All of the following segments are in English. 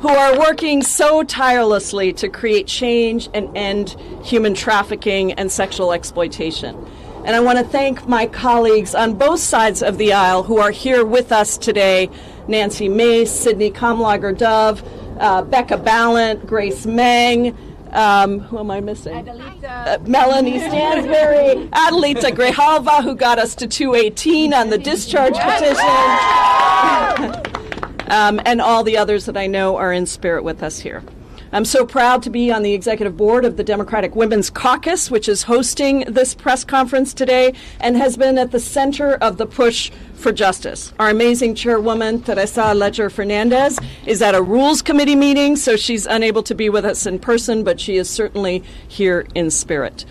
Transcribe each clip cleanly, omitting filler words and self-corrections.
who are working so tirelessly to create change and end human trafficking and sexual exploitation. And I want to thank my colleagues on both sides of the aisle who are here with us today: Nancy Mace, Sydney Kamlager-Dove, Becca Ballant, Grace Meng, who am I missing? Melanie Stansberry, Adelita Grijalva, who got us to 218 on the discharge petition, and all the others that I know are in spirit with us here. I'm so proud to be on the executive board of the Democratic Women's Caucus, which is hosting this press conference today and has been at the center of the push for justice. Our amazing chairwoman, Teresa Ledger Fernandez, is at a Rules Committee meeting, so she's unable to be with us in person, but she is certainly here in spirit.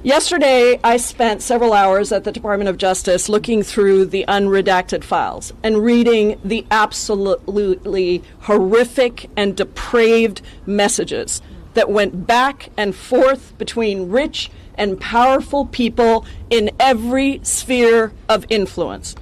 Yesterday, I spent several hours at the Department of Justice looking through the unredacted files and reading the absolutely horrific and depraved messages that went back and forth between rich and powerful people in every sphere of influence.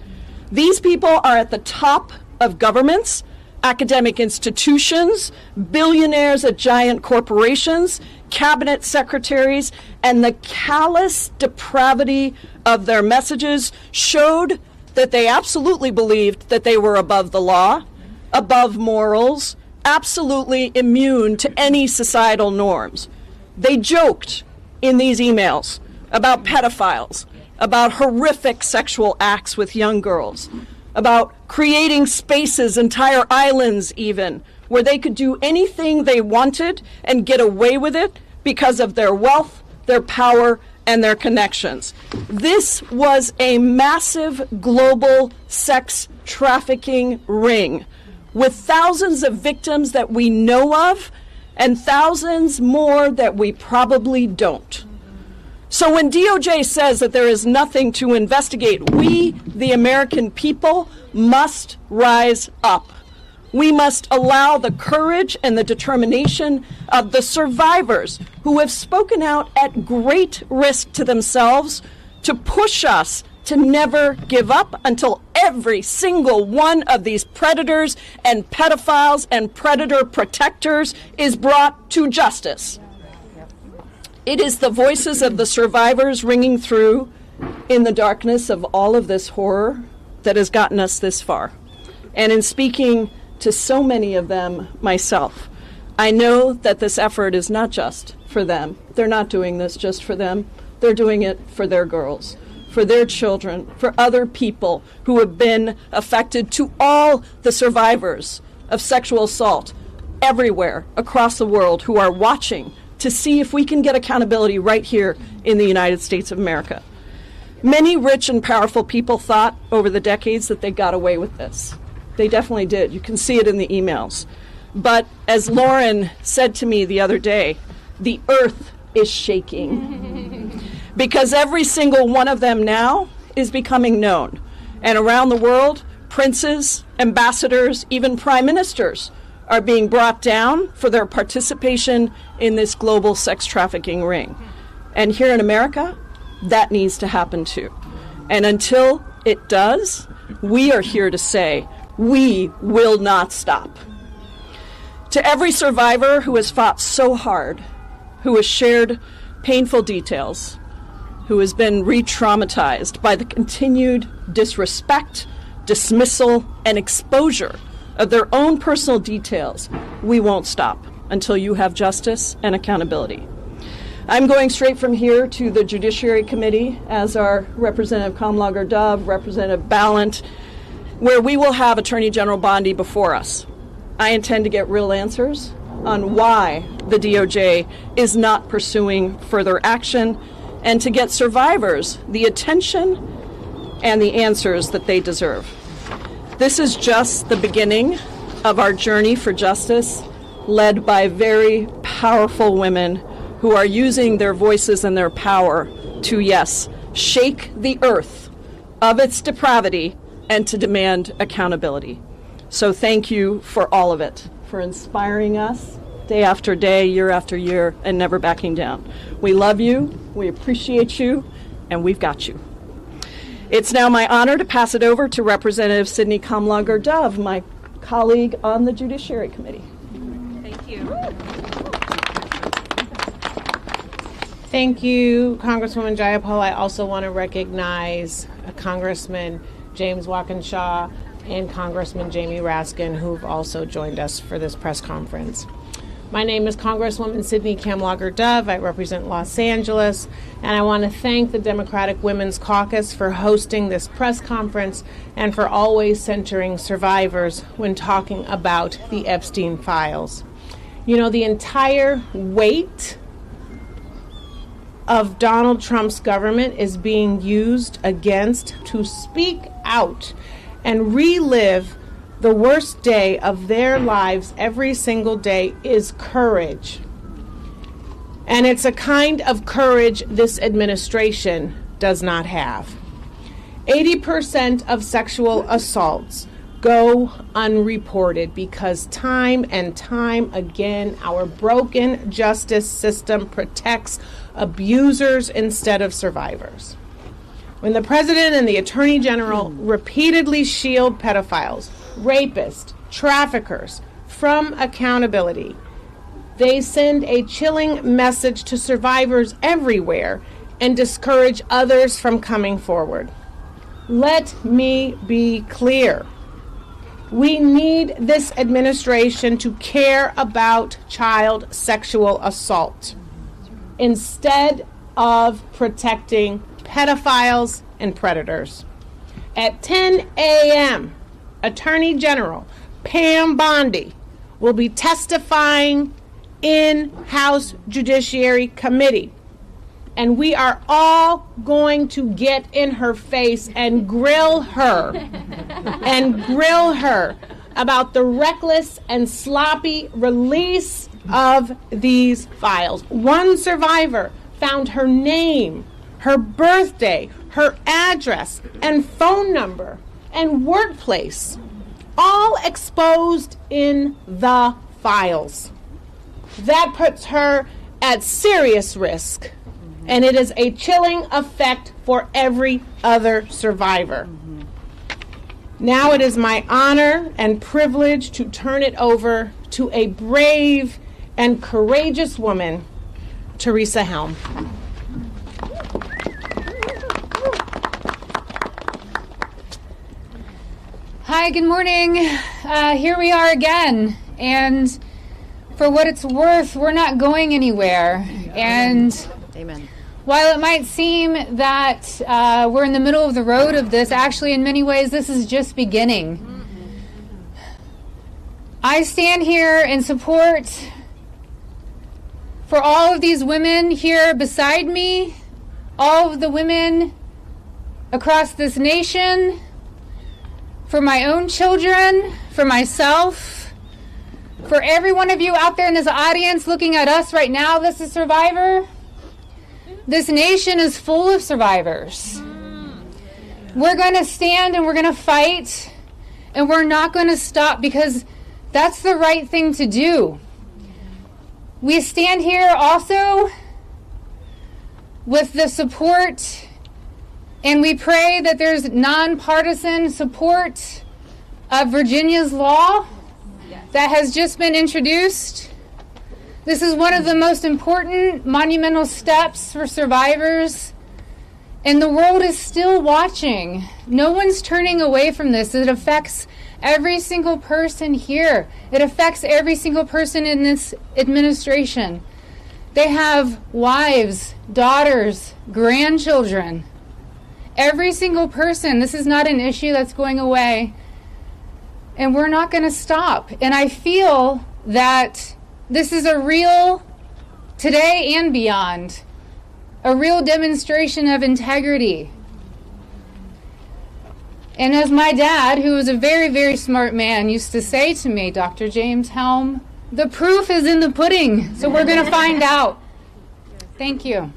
These people are at the top of governments, academic institutions, billionaires at giant corporations, cabinet secretaries, and the callous depravity of their messages showed that they absolutely believed that they were above the law, above morals, absolutely immune to any societal norms. They joked in these emails about pedophiles, about horrific sexual acts with young girls, about creating spaces, entire islands even, where they could do anything they wanted and get away with it because of their wealth, their power, and their connections. This was a massive global sex trafficking ring with thousands of victims that we know of and thousands more that we probably don't. So when DOJ says that there is nothing to investigate, we, the American people, must rise up. We must allow the courage and the determination of the survivors who have spoken out at great risk to themselves to push us to never give up until every single one of these predators and pedophiles and predator protectors is brought to justice. It is the voices of the survivors ringing through in the darkness of all of this horror that has gotten us this far. And in speaking to so many of them myself, I know that this effort is not just for them. They're not doing this just for them. They're doing it for their girls, for their children, for other people who have been affected, to all the survivors of sexual assault everywhere across the world who are watching to see if we can get accountability right here in the United States of America. Many rich and powerful people thought over the decades that they got away with this. They definitely did. You can see it in the emails. But as Lauren said to me the other day, the earth is shaking because every single one of them now is becoming known. And around the world, princes, ambassadors, even prime ministers are being brought down for their participation in this global sex trafficking ring. And here in America, that needs to happen too. And until it does, we are here to say, we will not stop. To every survivor who has fought so hard, who has shared painful details, who has been re-traumatized by the continued disrespect, dismissal, and exposure of their own personal details, we won't stop until you have justice and accountability. I'm going straight from here to the Judiciary Committee as our Representative Kamlager-Dove, Representative Ballant, where we will have Attorney General Bondi before us. I intend to get real answers on why the DOJ is not pursuing further action and to get survivors the attention and the answers that they deserve. This is just the beginning of our journey for justice, led by very powerful women who are using their voices and their power to, yes, shake the earth of its depravity and to demand accountability. So thank you for all of it, for inspiring us day after day, year after year, and never backing down. We love you, we appreciate you, and we've got you. It's now my honor to pass it over to Representative Sydney Kamlager-Dove, my colleague on the Judiciary Committee. Thank you. Thank you, Congresswoman Jayapal. I also want to recognize Congressman James Walkinshaw and Congressman Jamie Raskin, who've also joined us for this press conference. My name is Congresswoman Sydney Kamlager-Dove. I represent Los Angeles, and I want to thank the Democratic Women's Caucus for hosting this press conference and for always centering survivors when talking about the Epstein files. You know, the entire weight of Donald Trump's government is being used against to speak out and relive the worst day of their lives every single day is courage. And it's a kind of courage this administration does not have. 80% of sexual assaults go unreported because time and time again our broken justice system protects abusers instead of survivors. When the President and the Attorney General repeatedly shield pedophiles, rapists, traffickers from accountability, they send a chilling message to survivors everywhere and discourage others from coming forward. Let me be clear. We need this administration to care about child sexual assault instead of protecting pedophiles and predators. At 10 a.m., Attorney General Pam Bondi will be testifying in House Judiciary Committee. And we are all going to get in her face and grill her about the reckless and sloppy release of these files. One survivor found her name, her birthday, her address, and phone number, and workplace, all exposed in the files. That puts her at serious risk, and it is a chilling effect for every other survivor. Now it is my honor and privilege to turn it over to a brave and courageous woman, Teresa Helm. Hi, good morning. Here we are again, and for what it's worth, we're not going anywhere. And Amen. While it might seem that we're in the middle of the road of this, actually in many ways this is just beginning. I stand here in support for all of these women here beside me, all of the women across this nation, for my own children, for myself, for every one of you out there in this audience looking at us right now. This is Survivor. This nation is full of survivors. We're going to stand and we're going to fight, and we're not going to stop because that's the right thing to do. We stand here also with the support, and we pray that there's nonpartisan support of Virginia's law that has just been introduced. This is one of the most important monumental steps for survivors, and the world is still watching. No one's turning away from this. It affects every single person here. It affects every single person in this administration. They have wives, daughters, grandchildren. Every single person. This is not an issue that's going away. And we're not going to stop. And I feel that this is a real, today and beyond, a real demonstration of integrity. And as my dad, who was a very, very smart man, used to say to me, Dr. James Helm, the proof is in the pudding. So we're going to find out. Thank you.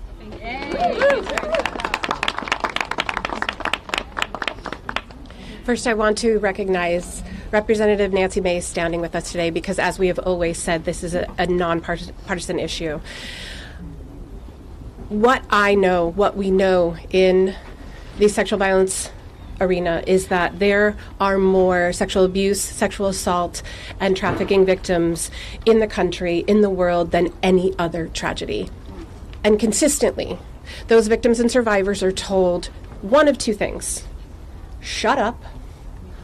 First, I want to recognize Representative Nancy Mace standing with us today because, as we have always said, this is a nonpartisan issue. What we know in the sexual violence arena is that there are more sexual abuse, sexual assault, and trafficking victims in the country, in the world, than any other tragedy. And consistently, those victims and survivors are told one of two things: shut up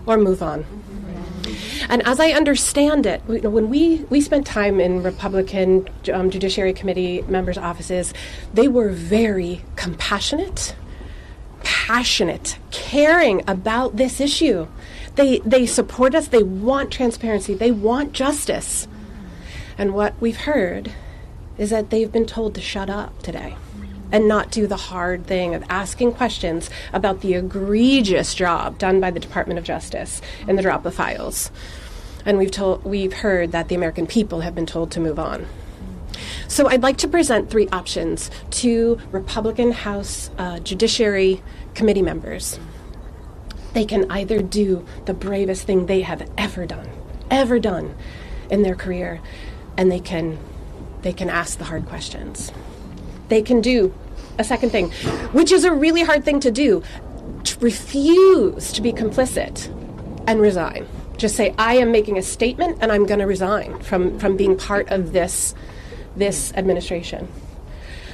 or move on. And as I understand it, when we spent time in Republican Judiciary Committee members' offices, they were very compassionate, passionate, caring about this issue. They support us. They want transparency. They want justice. And what we've heard is that they've been told to shut up today and not do the hard thing of asking questions about the egregious job done by the Department of Justice in the drop of files. And we've heard that the American people have been told to move on. So I'd like to present three options to Republican House Judiciary Committee members. They can either do the bravest thing they have ever done in their career, and they can ask the hard questions. They can do a second thing, which is a really hard thing to do: to refuse to be complicit and resign. Just say, I am making a statement and I'm going to resign from being part of this administration.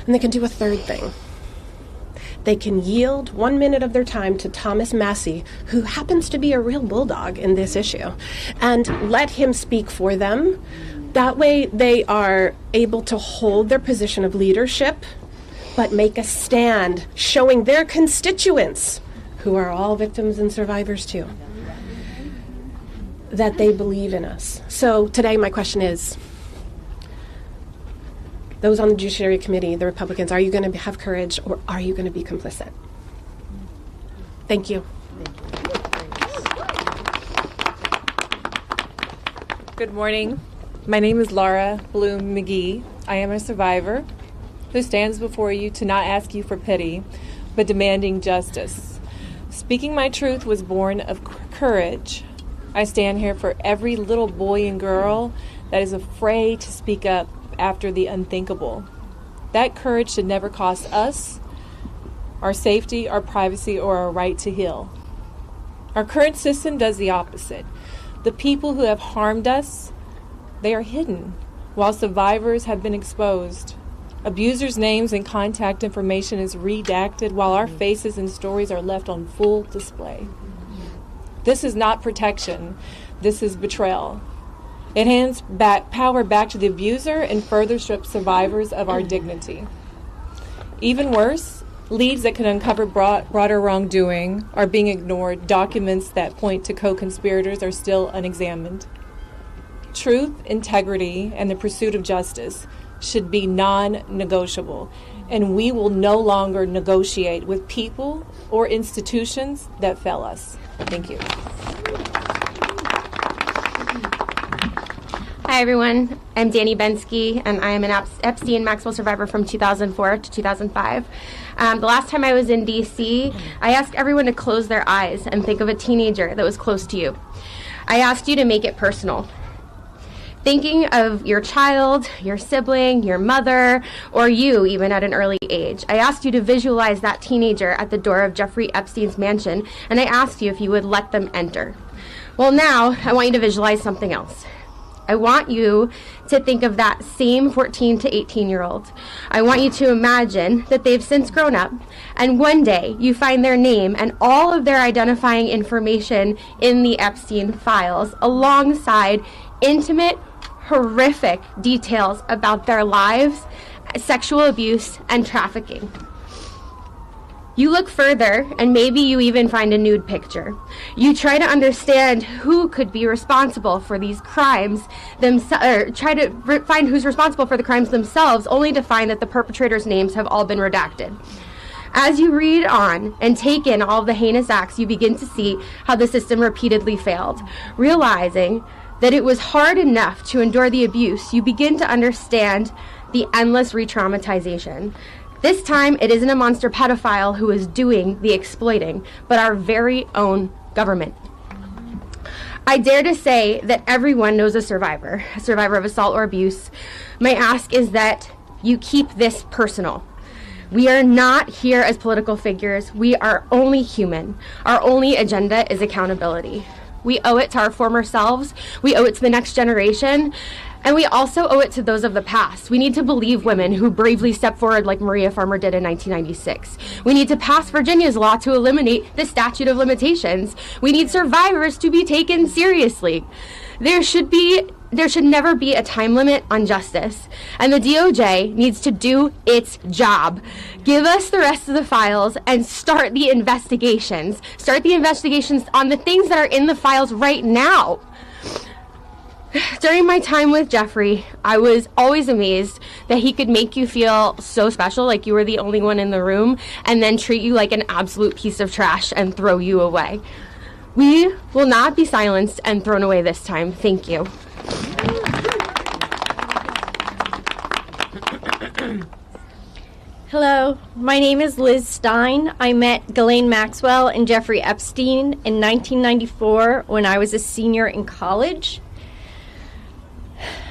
And they can do a third thing. They can yield 1 minute of their time to Thomas Massey, who happens to be a real bulldog in this issue, and let him speak for them. That way they are able to hold their position of leadership, but make a stand showing their constituents, who are all victims and survivors too, that they believe in us. So today my question is, those on the Judiciary Committee, the Republicans, are you going to have courage or are you going to be complicit? Thank you. Good morning. My name is Laura Bloom McGee. I am a survivor who stands before you to not ask you for pity, but demanding justice. Speaking my truth was born of courage. I stand here for every little boy and girl that is afraid to speak up after the unthinkable. That courage should never cost us our safety, our privacy, or our right to heal. Our current system does the opposite. The people who have harmed us, they are hidden, while survivors have been exposed. Abusers' names and contact information is redacted, while our faces and stories are left on full display. This is not protection. This is betrayal. It hands power back to the abuser and further strips survivors of our dignity. Even worse, leads that can uncover broader wrongdoing are being ignored. Documents that point to co-conspirators are still unexamined. Truth, integrity, and the pursuit of justice should be non-negotiable, and we will no longer negotiate with people or institutions that fail us. Thank you. Hi, everyone. I'm Danny Bensky, and I am an Epstein Maxwell survivor from 2004 to 2005. The last time I was in D.C., I asked everyone to close their eyes and think of a teenager that was close to you. I asked you to make it personal. Thinking of your child, your sibling, your mother, or you even at an early age. I asked you to visualize that teenager at the door of Jeffrey Epstein's mansion, and I asked you if you would let them enter. Well, now I want you to visualize something else. I want you to think of that same 14 to 18-year-old. I want you to imagine that they've since grown up, and one day you find their name and all of their identifying information in the Epstein files alongside intimate, horrific details about their lives, sexual abuse, and trafficking. You look further, and maybe you even find a nude picture. You try to understand who could be responsible for these crimes, or try to find who's responsible for the crimes themselves, only to find that the perpetrators' names have all been redacted. As you read on and take in all of the heinous acts, you begin to see how the system repeatedly failed. Realizing that it was hard enough to endure the abuse, you begin to understand the endless re-traumatization. This time, it isn't a monster pedophile who is doing the exploiting, but our very own government. I dare to say that everyone knows a survivor of assault or abuse. My ask is that you keep this personal. We are not here as political figures. We are only human. Our only agenda is accountability. We owe it to our former selves. We owe it to the next generation. And we also owe it to those of the past. We need to believe women who bravely stepped forward like Maria Farmer did in 1996. We need to pass Virginia's law to eliminate the statute of limitations. We need survivors to be taken seriously. There should never be a time limit on justice, and the DOJ needs to do its job. Give us the rest of the files and start the investigations. Start the investigations on the things that are in the files right now. During my time with Jeffrey, I was always amazed that he could make you feel so special, like you were the only one in the room, and then treat you like an absolute piece of trash and throw you away. We will not be silenced and thrown away this time. Thank you. Hello, my name is Liz Stein. I met Ghislaine Maxwell and Jeffrey Epstein in 1994 when I was a senior in college.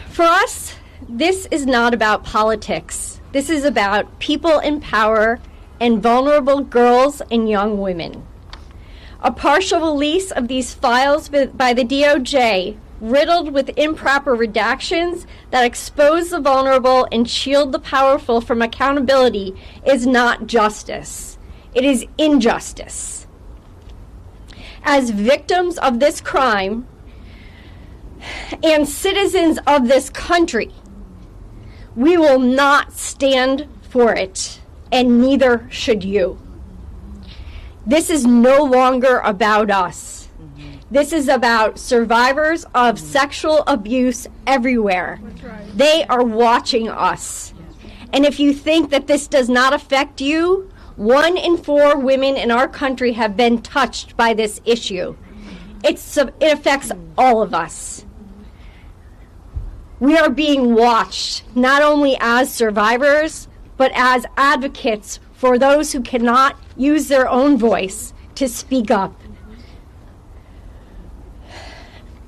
For us, this is not about politics. This is about people in power and vulnerable girls and young women. A partial release of these files by the DOJ, riddled with improper redactions that expose the vulnerable and shield the powerful from accountability, is not justice. It is injustice. As victims of this crime and citizens of this country, we will not stand for it, and neither should you. This is no longer about us. This is about survivors of sexual abuse everywhere. They are watching us. And if you think that this does not affect you, 1 in 4 women in our country have been touched by this issue. It affects all of us. We are being watched, not only as survivors, but as advocates for those who cannot use their own voice to speak up.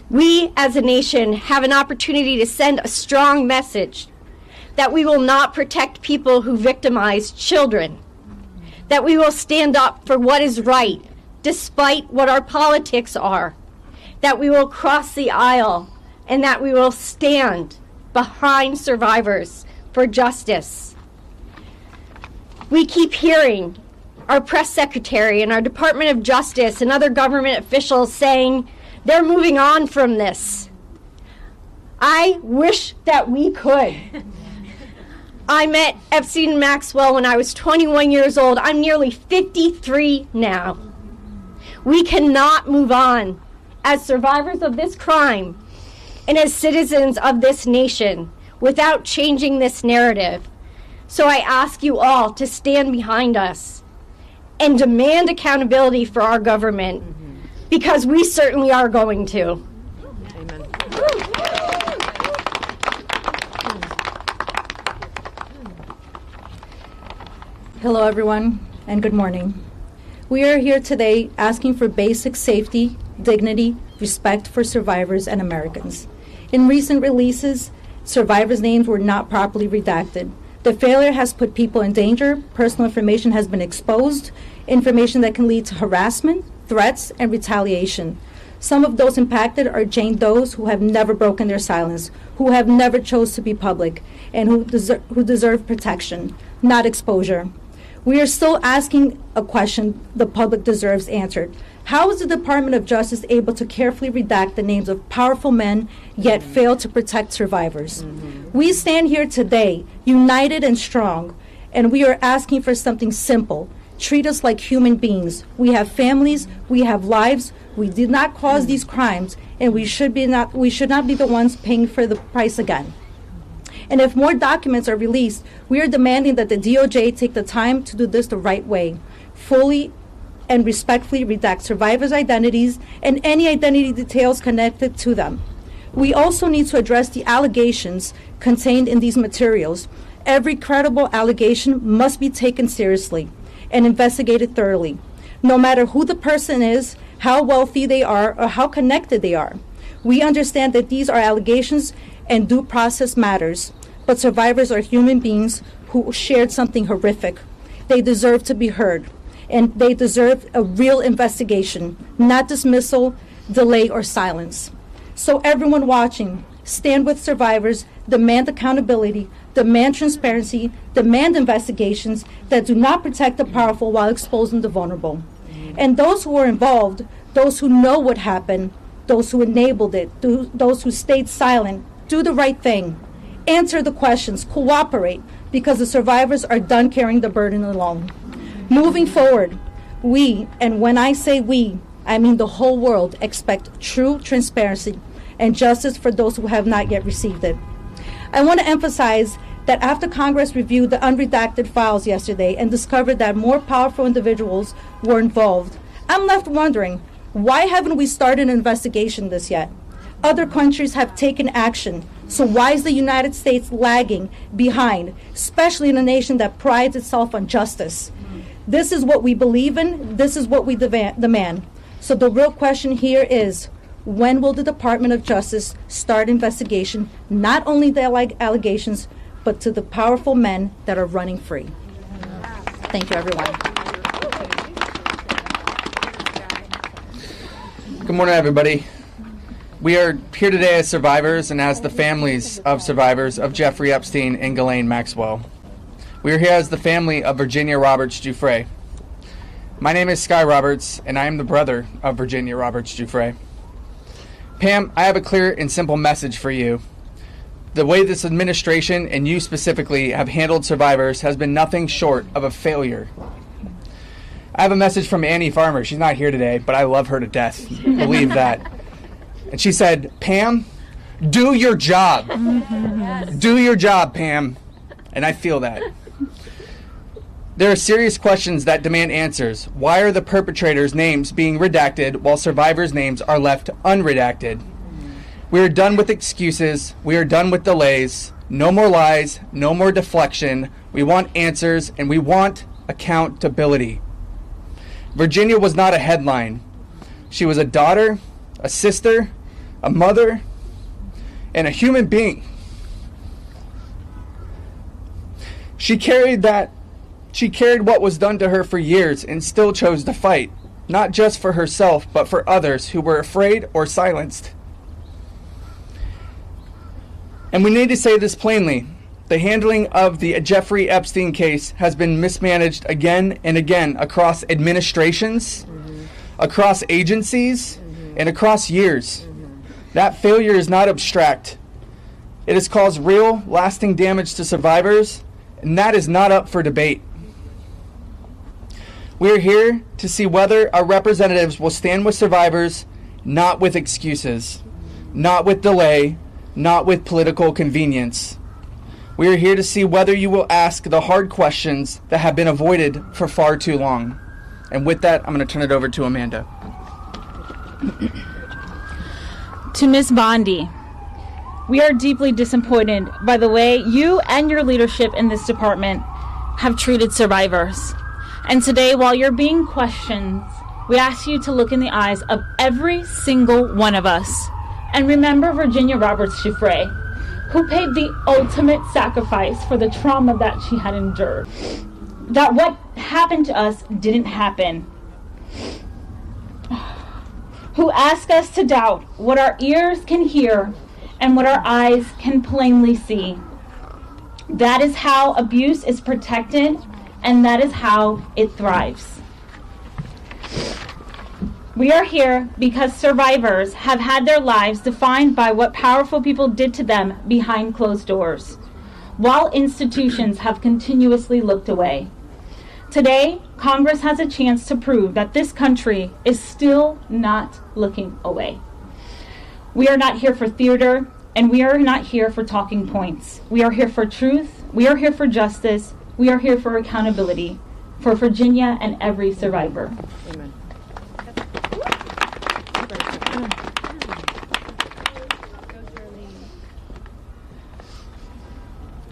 We as a nation have an opportunity to send a strong message that we will not protect people who victimize children, that we will stand up for what is right despite what our politics are, that we will cross the aisle, and that we will stand behind survivors for justice. We keep hearing our press secretary and our Department of Justice and other government officials saying they're moving on from this. I wish that we could. I met Epstein and Maxwell when I was 21 years old. I'm nearly 53 now. We cannot move on as survivors of this crime and as citizens of this nation without changing this narrative. So I ask you all to stand behind us and demand accountability for our government, because we certainly are going to. Amen. Hello, everyone, and good morning. We are here today asking for basic safety, dignity, respect for survivors and Americans. In recent releases, survivors' names were not properly redacted. The failure has put people in danger. Personal information has been exposed, information that can lead to harassment, threats, and retaliation. Some of those impacted are Jane Does who have never broken their silence, who have never chose to be public, and who deserve protection, not exposure. We are still asking a question the public deserves answered. How is the Department of Justice able to carefully redact the names of powerful men, yet fail to protect survivors? We stand here today, united and strong, and we are asking for something simple. Treat us like human beings. We have families, we have lives, we did not cause these crimes, and we should not be the ones paying for the price again. And if more documents are released, we are demanding that the DOJ take the time to do this the right way, fully and respectfully redact survivors' identities and any identity details connected to them. We also need to address the allegations contained in these materials. Every credible allegation must be taken seriously and investigated thoroughly, no matter who the person is, how wealthy they are, or how connected they are. We understand that these are allegations and due process matters, but survivors are human beings who shared something horrific. They deserve to be heard, and they deserve a real investigation, not dismissal, delay, or silence. So everyone watching, stand with survivors, demand accountability, demand transparency, demand investigations that do not protect the powerful while exposing the vulnerable. And those who were involved, those who know what happened, those who enabled it, those who stayed silent, do the right thing. Answer the questions, cooperate, because the survivors are done carrying the burden alone. Moving forward, we, and when I say we, I mean the whole world, expect true transparency and justice for those who have not yet received it. I want to emphasize that after Congress reviewed the unredacted files yesterday and discovered that more powerful individuals were involved, I'm left wondering, why haven't we started an investigation this yet? Other countries have taken action, so why is the United States lagging behind, especially in a nation that prides itself on justice? This is what we believe in, this is what we demand. So the real question here is, when will the Department of Justice start investigation, not only the allegations, but to the powerful men that are running free? Thank you, everyone. Good morning, everybody. We are here today as survivors and as the families of survivors of Jeffrey Epstein and Ghislaine Maxwell. We are here as the family of Virginia Roberts Giuffre. My name is Sky Roberts, and I am the brother of Virginia Roberts Giuffre. Pam, I have a clear and simple message for you. The way this administration, and you specifically, have handled survivors has been nothing short of a failure. I have a message from Annie Farmer. She's not here today, but I love her to death. Believe that. And she said, Pam, do your job. Do your job, Pam. And I feel that. There are serious questions that demand answers. Why are the perpetrators' names being redacted while survivors' names are left unredacted? We are done with excuses. We are done with delays. No more lies. No more deflection. We want answers, and we want accountability. Virginia was not a headline. She was a daughter, a sister, a mother, and a human being. She carried what was done to her for years and still chose to fight, not just for herself, but for others who were afraid or silenced. And we need to say this plainly. The handling of the Jeffrey Epstein case has been mismanaged again and again across administrations, across agencies, and across years. That failure is not abstract. It has caused real, lasting damage to survivors, and that is not up for debate. We are here to see whether our representatives will stand with survivors, not with excuses, not with delay, not with political convenience. We are here to see whether you will ask the hard questions that have been avoided for far too long. And with that, I'm going to turn it over to Amanda. To Ms. Bondi, we are deeply disappointed by the way you and your leadership in this department have treated survivors. And today, while you're being questioned, we ask you to look in the eyes of every single one of us and remember Virginia Roberts Giuffre, who paid the ultimate sacrifice for the trauma that she had endured. That what happened to us didn't happen. Who asked us to doubt what our ears can hear and what our eyes can plainly see. That is how abuse is protected, and that is how it thrives. We are here because survivors have had their lives defined by what powerful people did to them behind closed doors, while institutions have continuously looked away. Today, Congress has a chance to prove that this country is still not looking away. We are not here for theater, and we are not here for talking points. We are here for truth, we are here for justice, we are here for accountability, for Virginia and every survivor. Amen.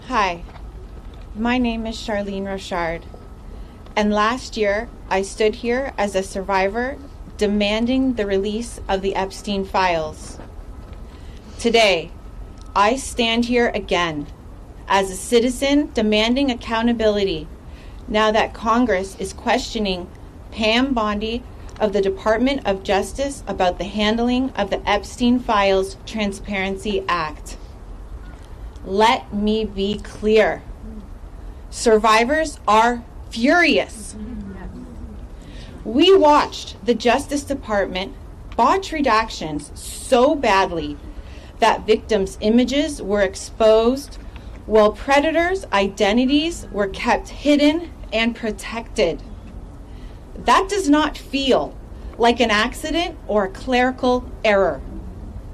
Hi, my name is Charlene Rochard, and last year I stood here as a survivor demanding the release of the Epstein files. Today, I stand here again as a citizen demanding accountability now that Congress is questioning Pam Bondi of the Department of Justice about the handling of the Epstein Files Transparency Act. Let me be clear. Survivors are furious. We watched the Justice Department botch redactions so badly that victims' images were exposed while predators' identities were kept hidden and protected. That does not feel like an accident or a clerical error.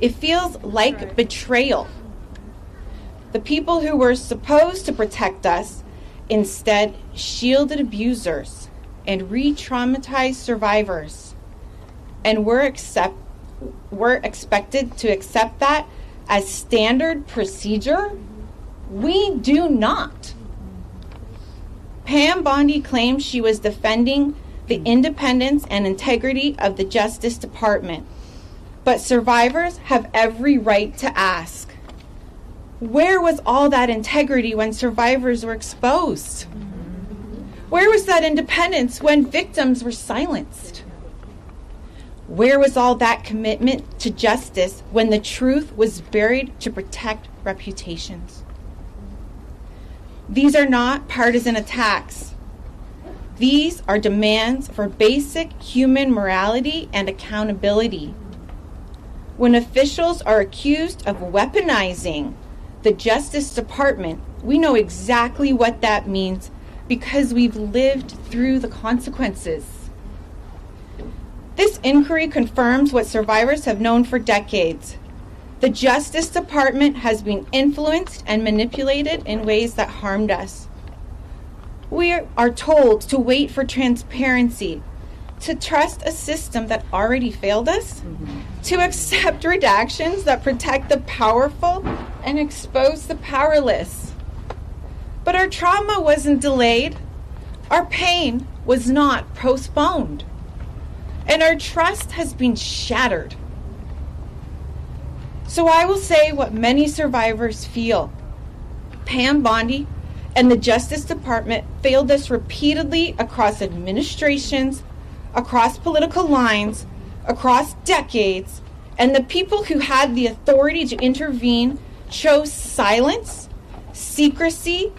It feels like betrayal. The people who were supposed to protect us instead shielded abusers and re-traumatized survivors. And we're expected to accept that as standard procedure? We do not. Pam Bondi claims she was defending the independence and integrity of the Justice Department. But survivors have every right to ask, where was all that integrity when survivors were exposed? Where was that independence when victims were silenced? Where was all that commitment to justice when the truth was buried to protect reputations? These are not partisan attacks. These are demands for basic human morality and accountability. When officials are accused of weaponizing the Justice Department, we know exactly what that means because we've lived through the consequences. This inquiry confirms what survivors have known for decades. The Justice Department has been influenced and manipulated in ways that harmed us. We are told to wait for transparency, to trust a system that already failed us, to accept redactions that protect the powerful and expose the powerless. But our trauma wasn't delayed. Our pain was not postponed. And our trust has been shattered. So I will say what many survivors feel. Pam Bondi and the Justice Department failed us repeatedly across administrations, across political lines, across decades, and the people who had the authority to intervene chose silence, secrecy,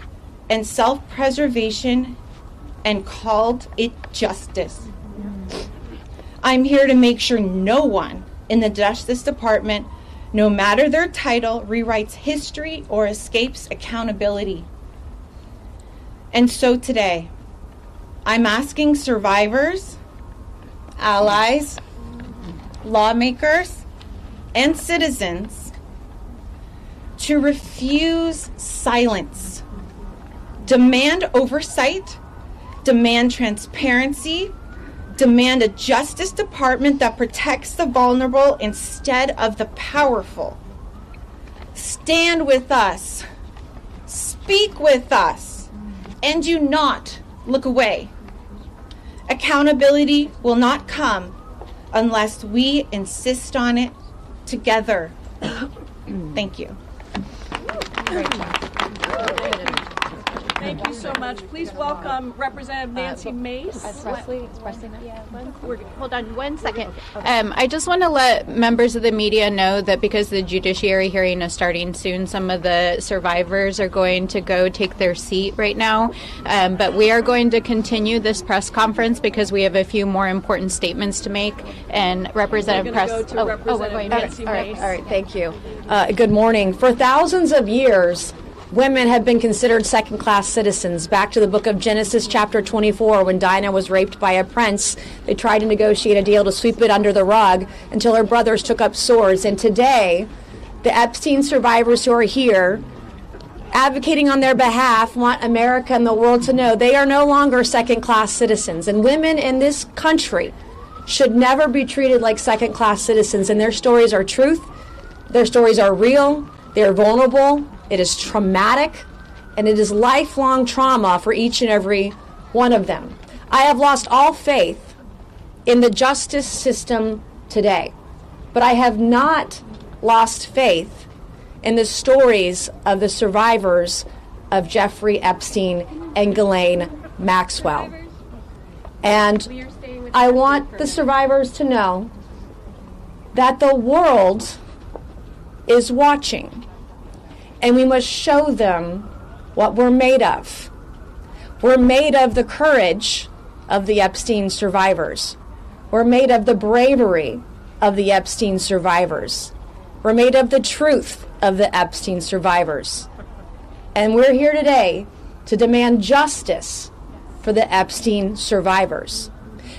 and self-preservation and called it justice. I'm here to make sure no one in the Justice Department, no matter their title, rewrites history or escapes accountability. And so today, I'm asking survivors, allies, lawmakers, and citizens to refuse silence, demand oversight, demand transparency, demand a Justice Department that protects the vulnerable instead of the powerful. Stand with us, speak with us, and do not look away. Accountability will not come unless we insist on it together. Thank you. Great job. Thank you so much. Please welcome Representative Nancy Mace. Hold on one second. I just want to let members of the media know that because the judiciary hearing is starting soon, some of the survivors are going to go take their seat right now. But we are going to continue this press conference because we have a few more important statements to make. And Representative Press. We're going Nancy Mace. All right, thank you. Good morning. For thousands of years, women have been considered second-class citizens. Back to the book of Genesis, chapter 24, when Dinah was raped by a prince, they tried to negotiate a deal to sweep it under the rug until her brothers took up swords. And today, the Epstein survivors who are here, advocating on their behalf, want America and the world to know they are no longer second-class citizens. And women in this country should never be treated like second-class citizens. And their stories are truth. Their stories are real. They're vulnerable. It is traumatic, and it is lifelong trauma for each and every one of them. I have lost all faith in the justice system today, but I have not lost faith in the stories of the survivors of Jeffrey Epstein and Ghislaine Maxwell. And I want the survivors to know that the world is watching, and we must show them what we're made of. We're made of the courage of the Epstein survivors. We're made of the bravery of the Epstein survivors. We're made of the truth of the Epstein survivors. And we're here today to demand justice for the Epstein survivors,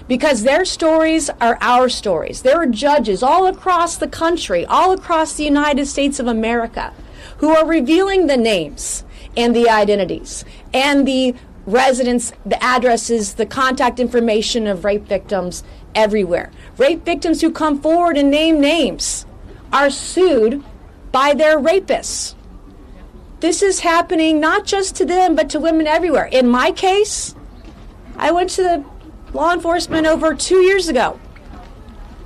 because their stories are our stories. There are judges all across the country, all across the United States of America, who are revealing the names and the identities and the residence, the addresses, the contact information of rape victims everywhere. Rape victims who come forward and name names are sued by their rapists. This is happening not just to them, but to women everywhere. In my case, I went to the law enforcement over 2 years ago.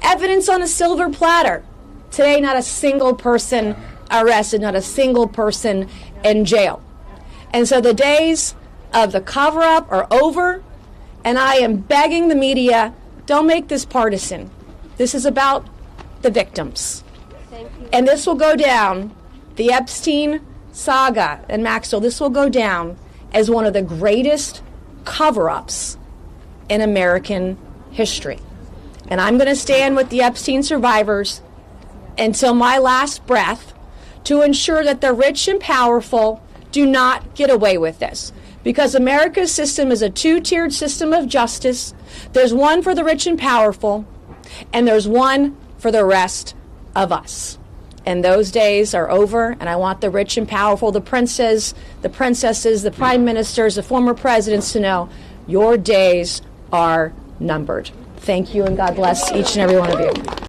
Evidence on a silver platter. Today, not a single person arrested, not a single person in jail. And so the days of the cover-up are over, and I am begging the media, don't make this partisan. This is about the victims. And this will go down, the Epstein saga and Maxwell, this will go down as one of the greatest cover-ups in American history. And I'm going to stand with the Epstein survivors until my last breath to ensure that the rich and powerful do not get away with this. Because America's system is a two-tiered system of justice. There's one for the rich and powerful, and there's one for the rest of us. And those days are over, and I want the rich and powerful, the princes, the princesses, the prime ministers, the former presidents to know your days are numbered. Thank you, and God bless each and every one of you.